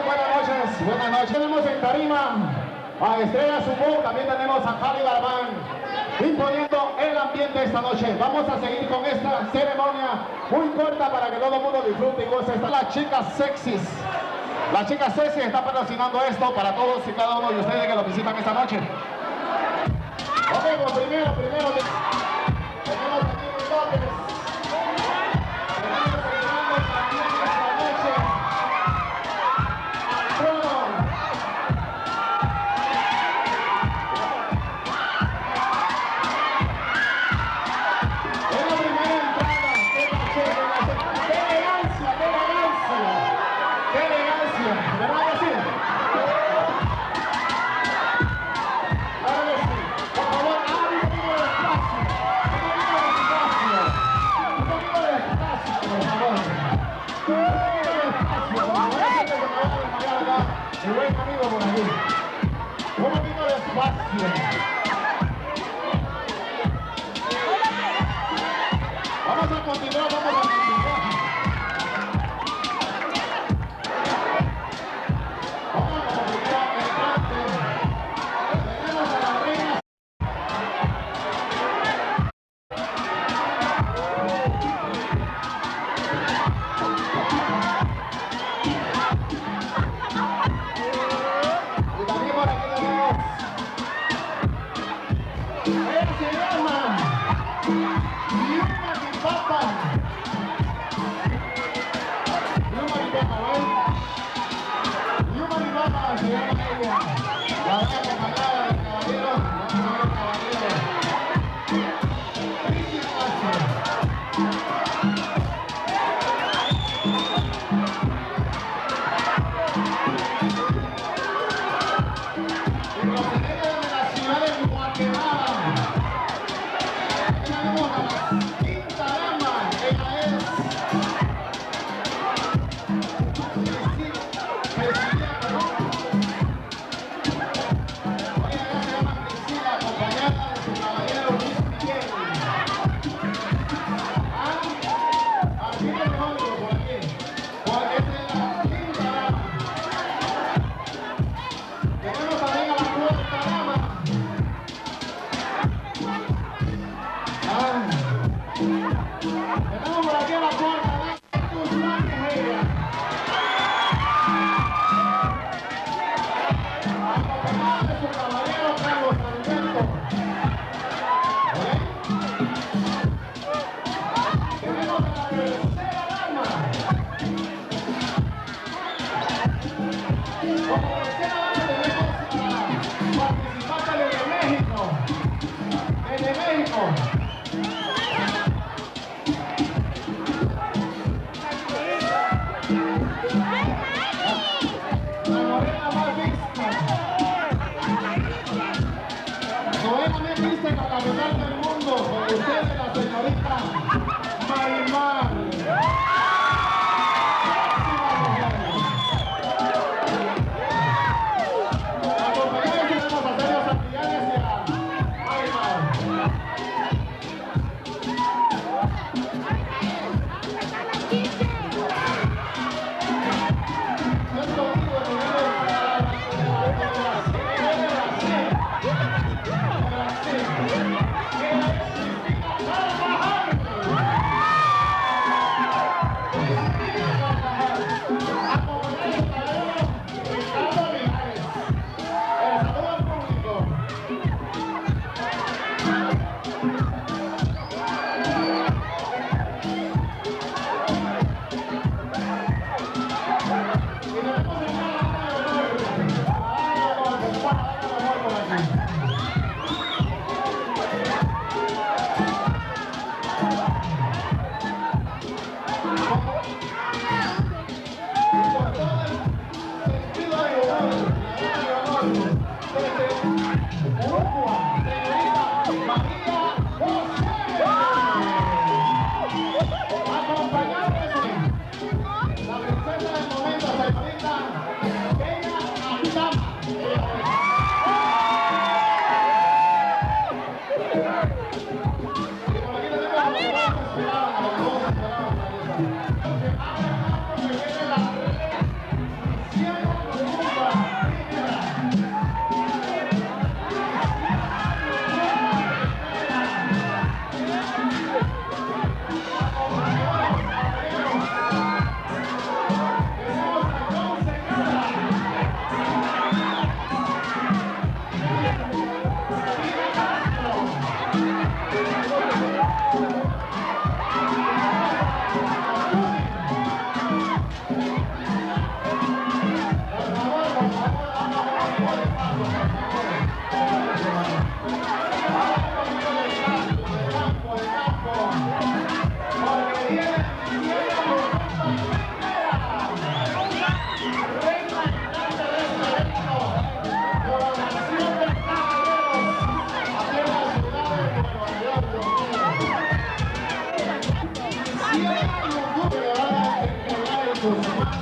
noches, buenas noches, buenas noches. Tenemos en tarima a Estrella Sumó, también tenemos a Javi Galván, imponiendo el ambiente esta noche. Vamos a seguir con esta ceremonia muy corta para que todo el mundo disfrute y goce. Están las chicas sexys. Las chicas sexys están patrocinando esto para todos y cada uno de ustedes que lo visitan esta noche. Ok, pues primero, tenemos aquí mis dotes. Mi buen amigo por aquí. Un poquito de espacio. Vamos a continuar, vamos a continuar. Vamos a continuar entrante. Tenemos a la reina.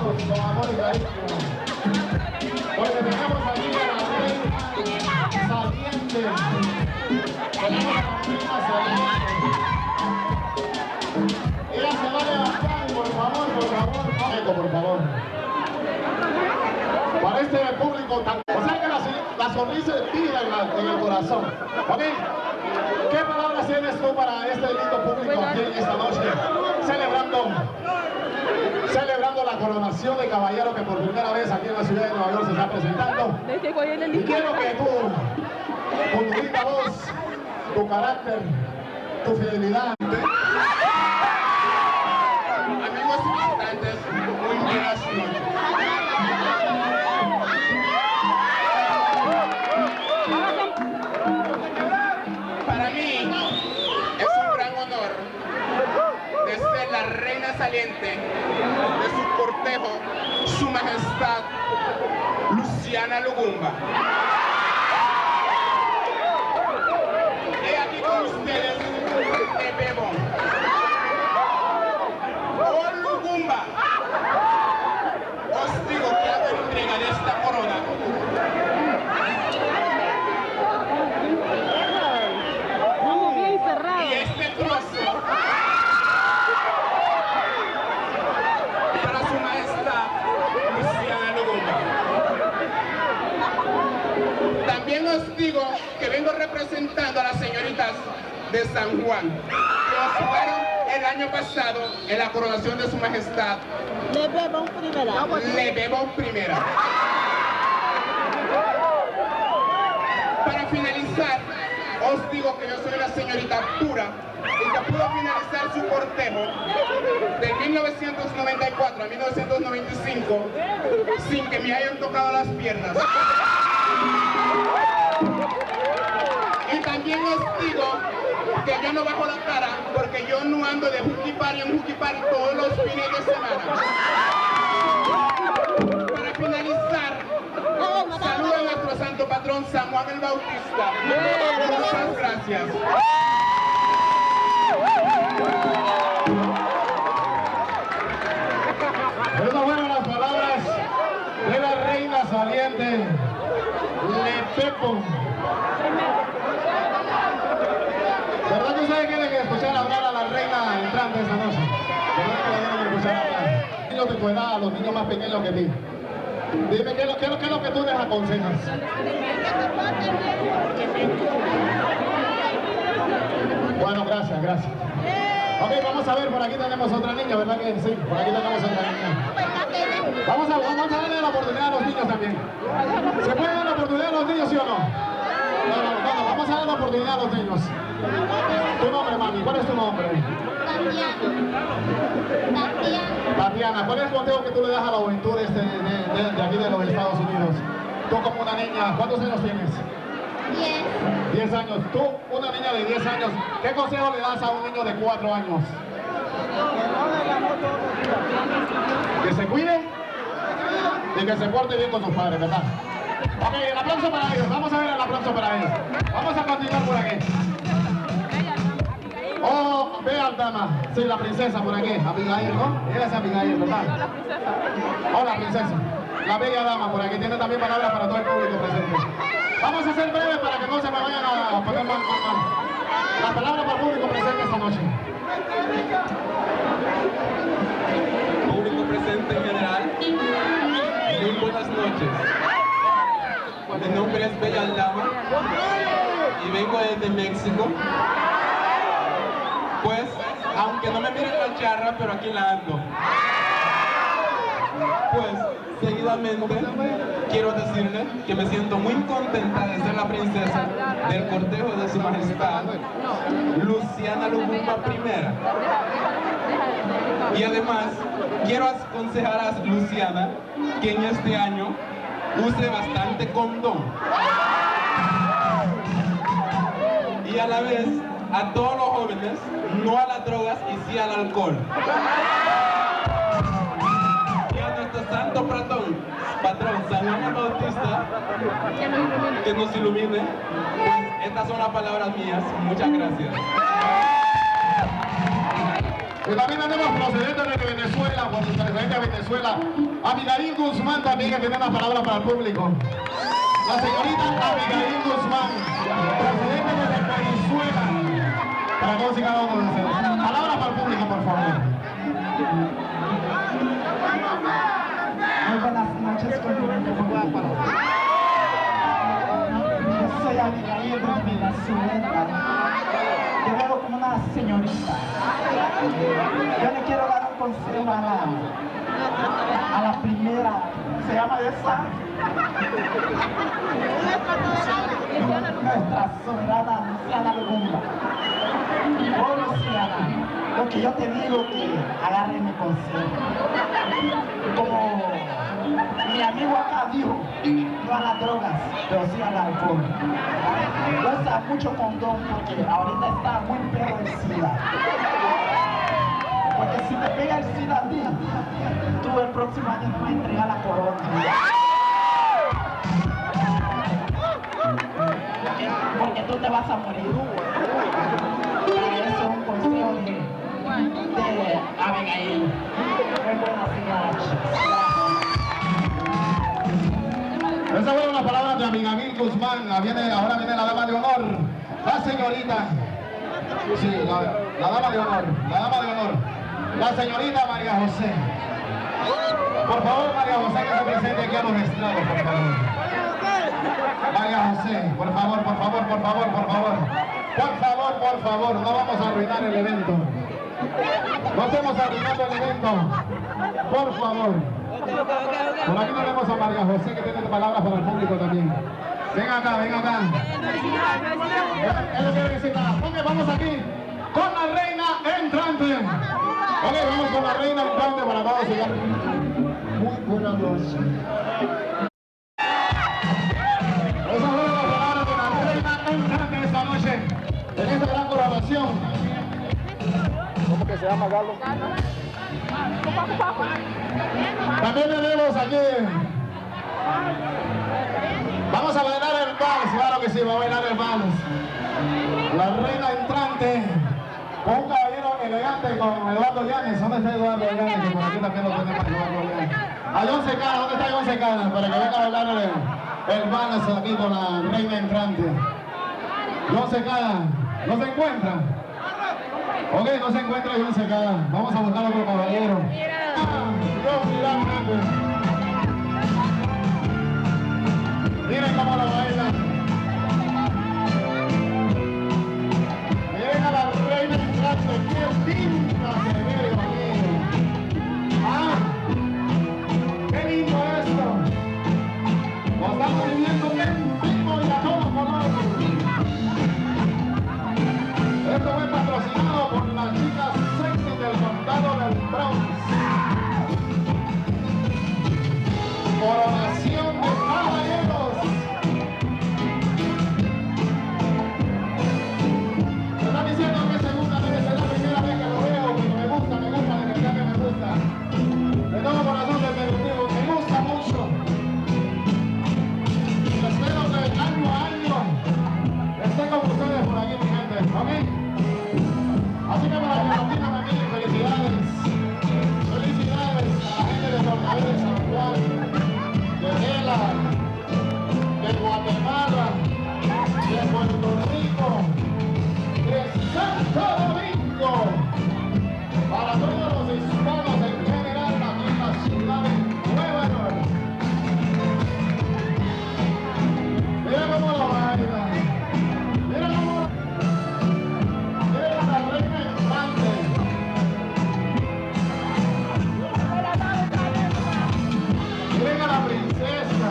amamos con amor y cariño. Porque tenemos aquí a la reina saliente. Tenemos a la reina saliente. Ella se va a levantar, por favor, por favor. Para este público tan... O sea que la sonrisa es vida en el corazón. ¿Ok? ¿Qué palabras tienes tú para este lindo público aquí en esta noche? Celebrando la coronación de caballero que por primera vez aquí en la ciudad de Nueva York se está presentando. Y quiero que tú, con tu linda voz, tu carácter, tu fidelidad. Amigos y visitantes, muy buenas noches. Para mí es un gran honor de ser la reina saliente de su cortejo, Su Majestad Luciana Lugumba. He aquí con ustedes el bebón. ¡Oh, Lugumba! Os digo que hago entrega de esta corona. Y este trozo para Su Majestad Luciana Lugumba. También os digo que vengo representando a las señoritas de San Juan, que os fueron el año pasado en la coronación de Su Majestad Le Bebón Primera. Para finalizar, os digo que yo soy una señorita pura y que pudo finalizar su cortejo de 1994 a 1995 sin que me hayan tocado las piernas. Y también os digo que yo no bajo la cara porque yo no ando de hooky party en hooky party todos los fines de semana. Para finalizar, saludo a nuestro santo patrón San Juan el Bautista. Muchas gracias. Esas fueron las palabras de la reina saliente, Lepepo. ¿Verdad que ustedes quieren escuchar hablar a la reina entrante esta noche? ¿Verdad que la quieren escuchar hablar? Niños de tu edad, a los niños más pequeños que ti. Dime, ¿qué es lo que tú les aconsejas? Bueno, gracias. Ok, vamos a ver, por aquí tenemos otra niña, ¿verdad que sí? Por aquí tenemos otra niña. Vamos a darle la oportunidad a los niños también. ¿Se puede dar la oportunidad a los niños, sí o no? No, vamos a dar la oportunidad a los niños. Tu nombre, mami, ¿cuál es tu nombre? Tatiana, ¿cuál es el consejo que tú le das a la juventud de aquí de los Estados Unidos? Tú como una niña, ¿cuántos años tienes? 10 años. Tú, una niña de 10 años, ¿qué consejo le das a un niño de 4 años? Que se cuide y que se porte bien con sus padres, ¿verdad? Ok, el aplauso para ellos. Vamos a ver el aplauso para ellos. Vamos a continuar por aquí. Oh, vea dama. Sí, la princesa por aquí. Abigail, ¿no? Ella es Abigail, ¿verdad? Oh, la princesa. La bella dama por aquí. Tiene también palabras para todo el público presente. Vamos a ser breves para que no se me vayan a poner mal. La palabra para el público presente esta noche. Público presente en general, muy buenas noches. Mi nombre es Bella Dama y vengo desde México. Pues, aunque no me miren la charra, pero aquí la ando. Pues, seguidamente, quiero decirle que me siento muy contenta de ser la princesa del cortejo de Su Majestad Luciana Lugumba Primera. Y además, quiero aconsejar a Luciana que en este año use bastante condón. Y a la vez, a todos los jóvenes, no a las drogas y sí al alcohol. Y a nuestro santo patrón San Juan el Bautista, que nos ilumine. Pues estas son las palabras mías. Muchas gracias. Y también tenemos procedentes de Venezuela, cuando se refiere a Venezuela, Abigail Guzmán también, que tiene una palabra para el público. La señorita Abigail Guzmán, procedente de Venezuela, para todos y cada uno de ustedes. Palabra para el público, por favor. Muy buenas noches, continente muy guapa. Yo soy Abigail de Venezuela. Te veo como una señorita. Yo le quiero dar un consejo a la primera. ¿Se llama esa? Nuestra soberana Luciana Lubumba. Oh, Luciana, lo que yo te digo que agarre mi consejo. Como mi amigo acá dijo, no a las drogas, pero sí al alcohol. Usa mucho condón porque ahorita está muy peor el SIDA. Porque si te pega el SIDA a ti, tú el próximo año no vas a entregar la corona. Porque tú te vas a morir. Eso es un consejo de Abigail. Muy buena señora. Esa fue una palabra de Abigail Guzmán. Ahora viene la dama de honor, la señorita. Sí, la dama de honor, la señorita María José. Por favor, María José, que se presente aquí a los estrados, por favor. María José, por favor, no vamos a arruinar el evento. No estemos arruinando el evento. Por favor. Por aquí tenemos a María José, que tiene palabras para el público también. Ven acá. Él lo quiere decir nada. Ok, vamos aquí con la reina entrante. Ok, vamos con la reina entrante para todos. Muy buenas noches. Esas fueron las palabras de la reina entrante esta noche, en esta gran colaboración. ¿Cómo que se llama, Galo? También tenemos aquí. Vamos a bailar el vals, claro que sí, va a bailar el vals. La reina entrante, con un caballero elegante con Eduardo Llanes. ¿Dónde está Eduardo Llanes? Que por aquí también lo tenemos, Eduardo Llanes. A John Secada, ¿dónde está John Secada? Para que venga a bailar el vals aquí con la reina entrante. John Secada, ¿no se encuentra? Ok, no se encuentra John Secada. Vamos a buscar a otro caballero. Miren cómo lo bailan. Miren a la reina entrante. ¡Qué linda se ve, amigo! ¡Ah! ¡Qué lindo esto! Lo estamos viviendo en vivo y a todos colores. Esto fue patrocinado por las chicas sexy del condado del Bronx. Coronación de caballeros. Me están diciendo que segunda vez, es la primera vez que lo veo, pero me gusta, de verdad que me gusta. De todo corazón les digo, me gusta mucho. Espero que año a año esté con ustedes por aquí, mi gente, ¿ok? Así que para que nos digan también felicidades. Felicidades a la gente de Tornavés de San Juan, de Vela, de Guatemala, de Puerto Rico, de Santo Domingo, para todos los hispanos en general, también la ciudad de Nueva York. Mira cómo lo bailan. Mira cómo mira la reina entrante. Miren a la princesa.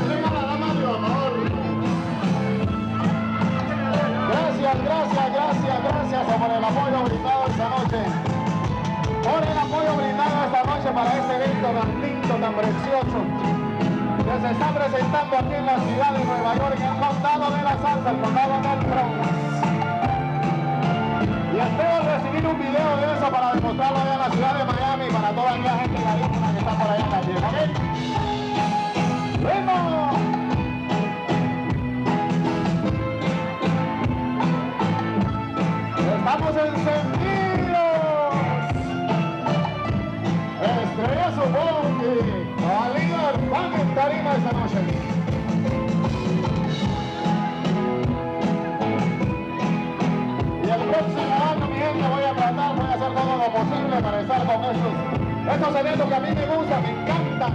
Miren a la dama de honor. Gracias por el apoyo brindado esta noche. Por el apoyo brindado esta noche para este evento tan lindo, tan precioso, que se está presentando aquí en la ciudad de Nueva York, en el condado de la Salsa, el condado del Bronx. Y espero recibir un video de eso para demostrarlo allá en la ciudad de Miami, para toda aquella gente garífuna que está por allá también, ¿ok? ¡Ritmo! Estamos en tarima esta noche. Y el próximo año, mi gente, voy a hacer todo lo posible para estar con estos eventos que a mí me gustan, me encantan.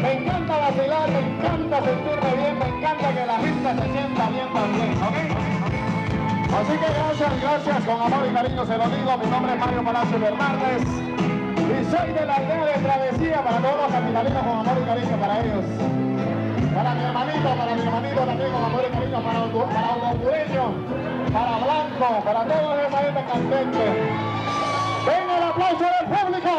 Me encanta vacilar, me encanta sentirme bien, me encanta que la gente se sienta bien también, ¿ok? Así que gracias, con amor y cariño se lo digo. Mi nombre es Mario Palacio Hernández y soy de la idea de travesía para todos los capitalinos, con amor y cariño para ellos. Para mi hermanito también con amor y cariño, para hondureño, para Blanco, para toda esa gente cantante. ¡Venga el aplauso del público!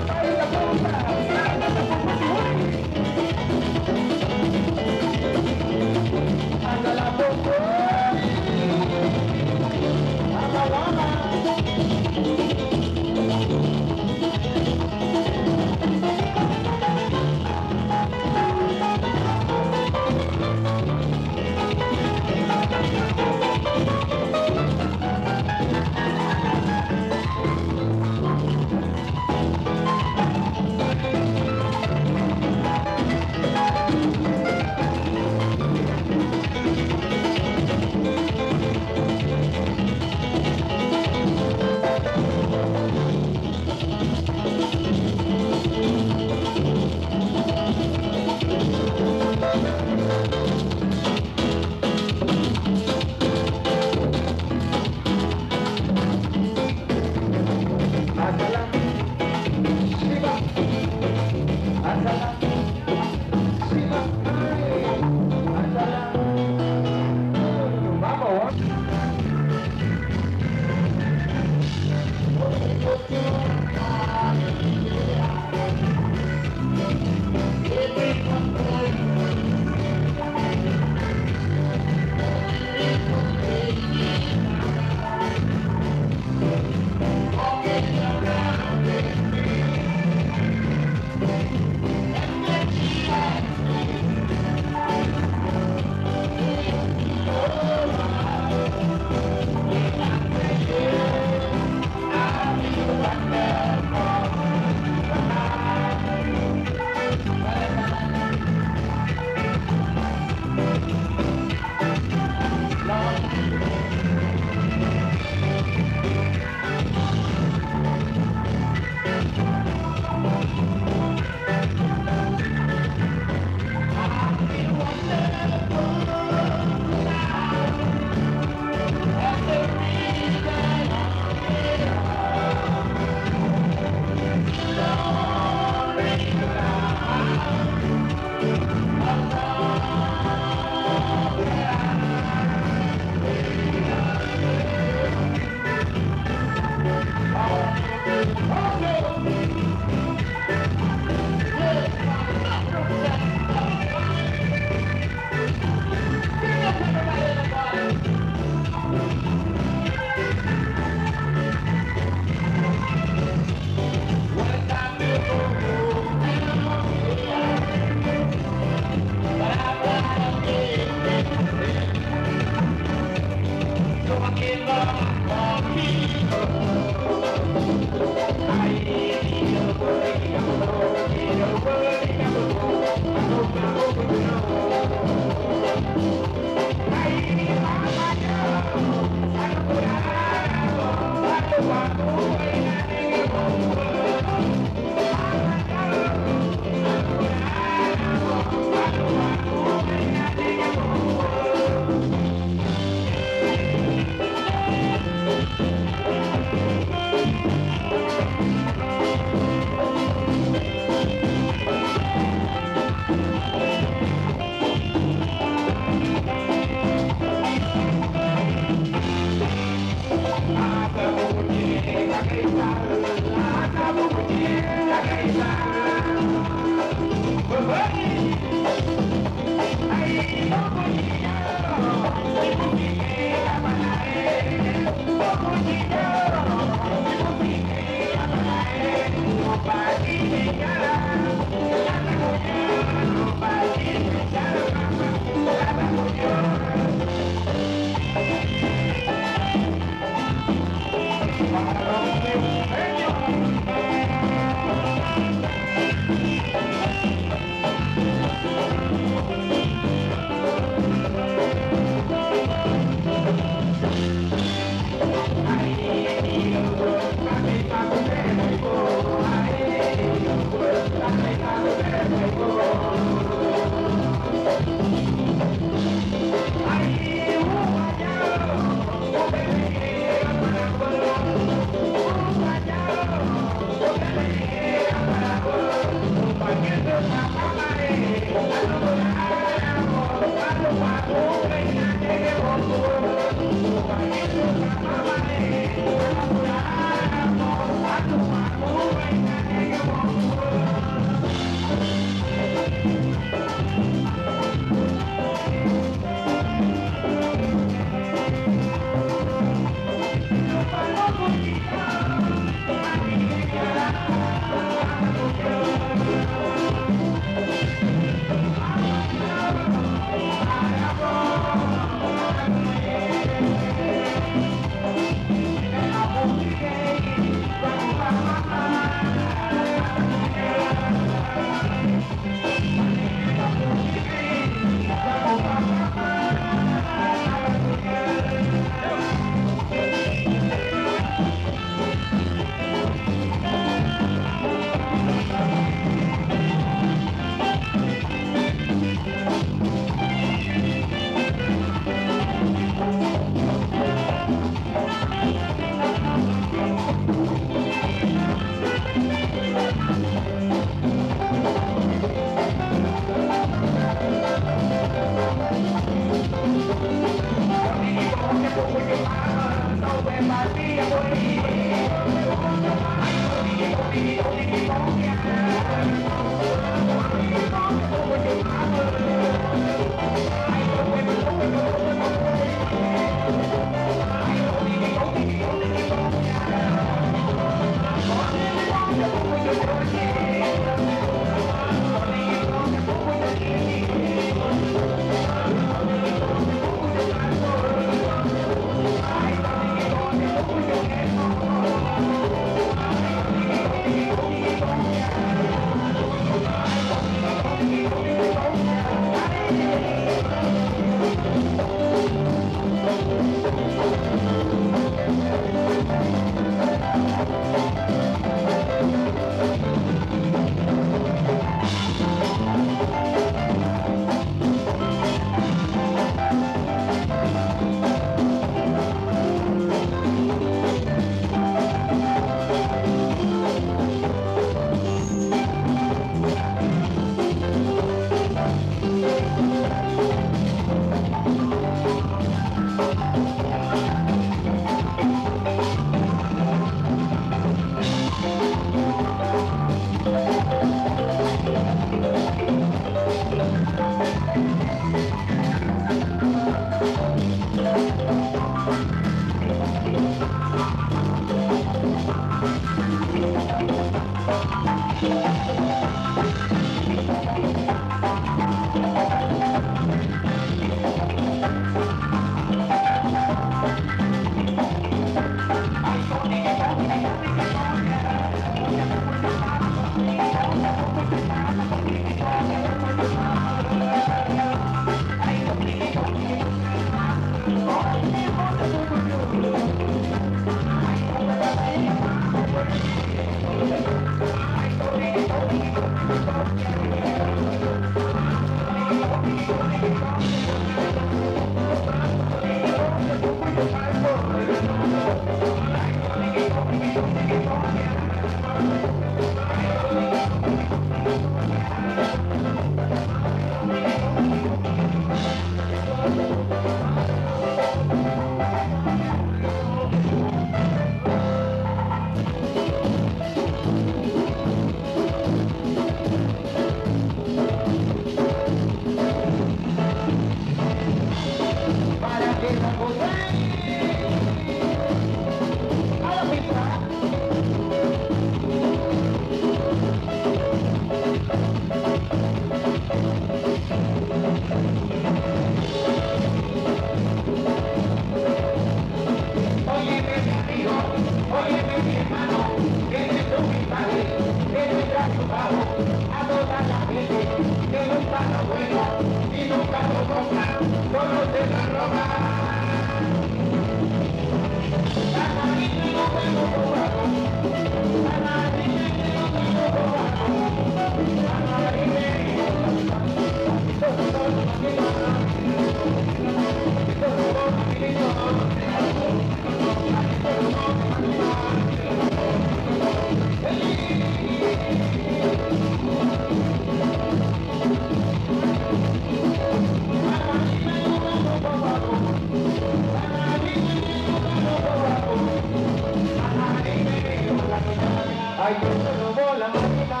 Ay, que se robó la máquina,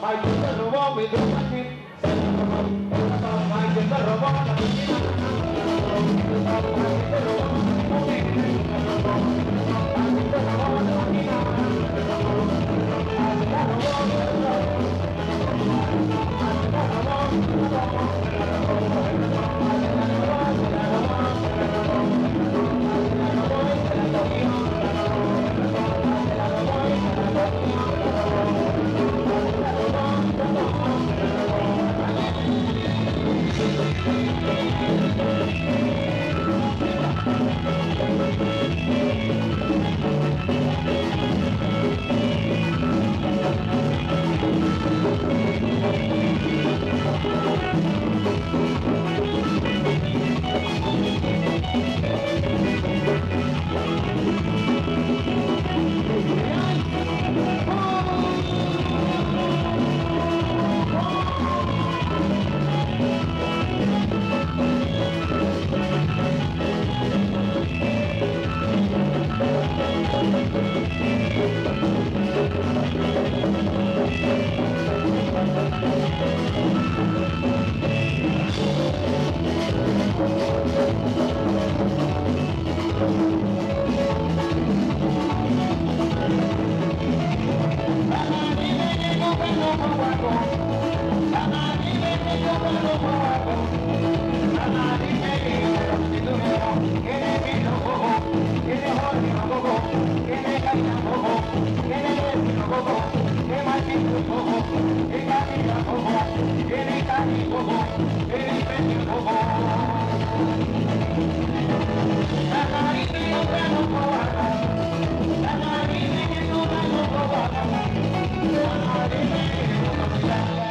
ay, que se robó mi drum machine, ay, que se robó la máquina, ay, que se robó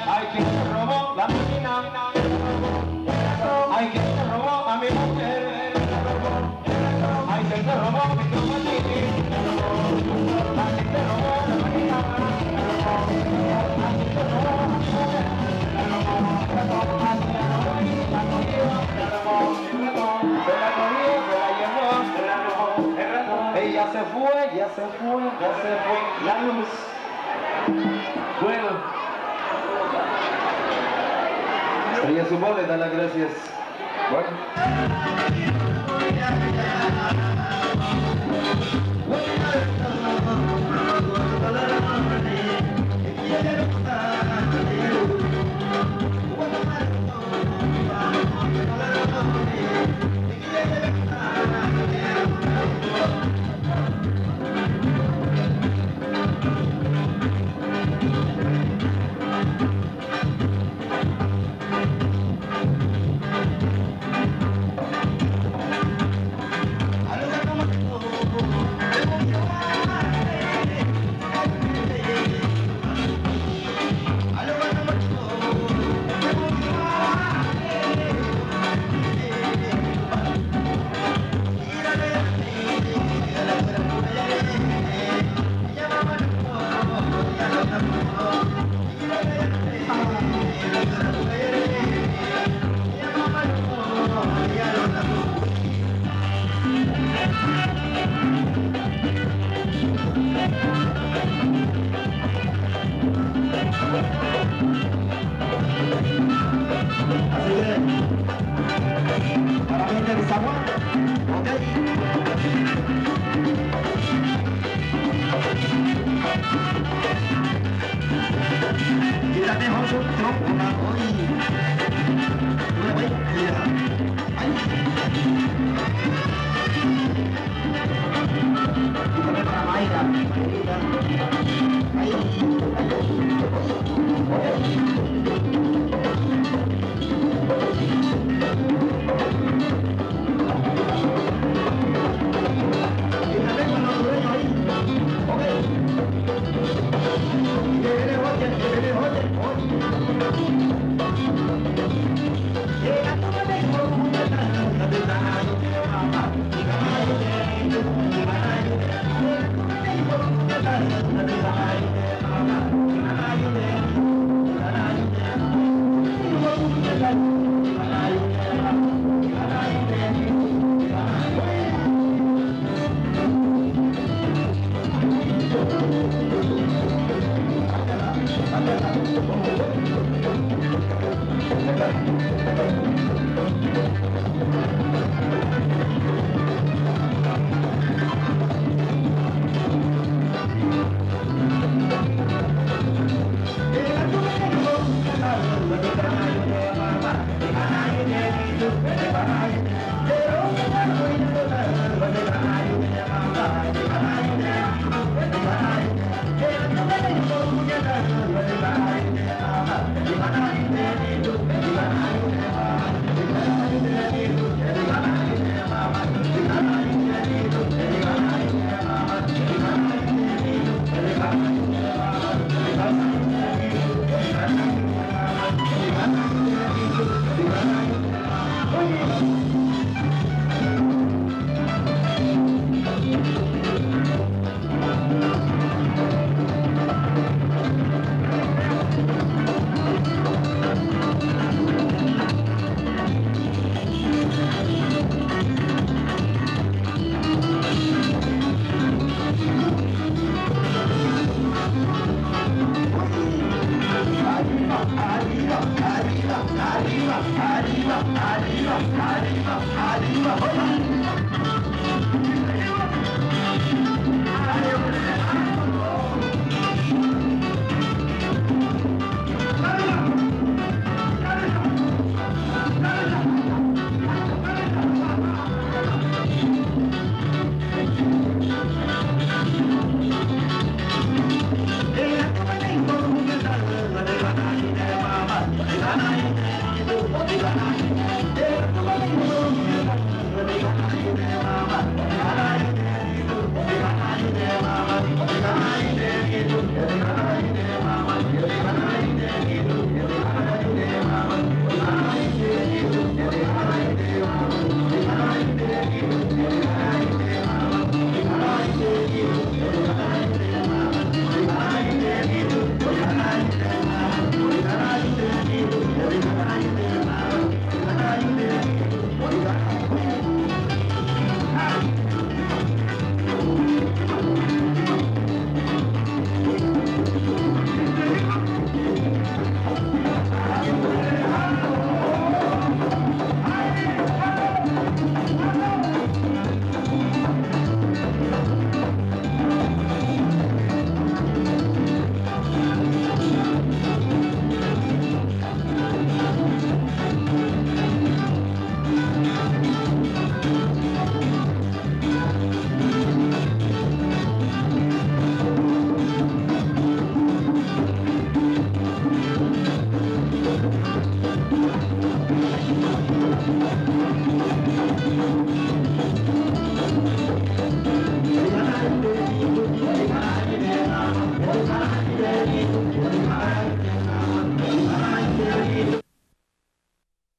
Ay, que se robó la máquina, ay, que se robó a mi mujer, ay, que se robó mi tomatito, ay, que se robó la máquina, ay, que se robó a mi mujer, ella se fue, ya se fue, la luz. Bueno. Estrella su voz, le da las gracias. Bueno. Thank you.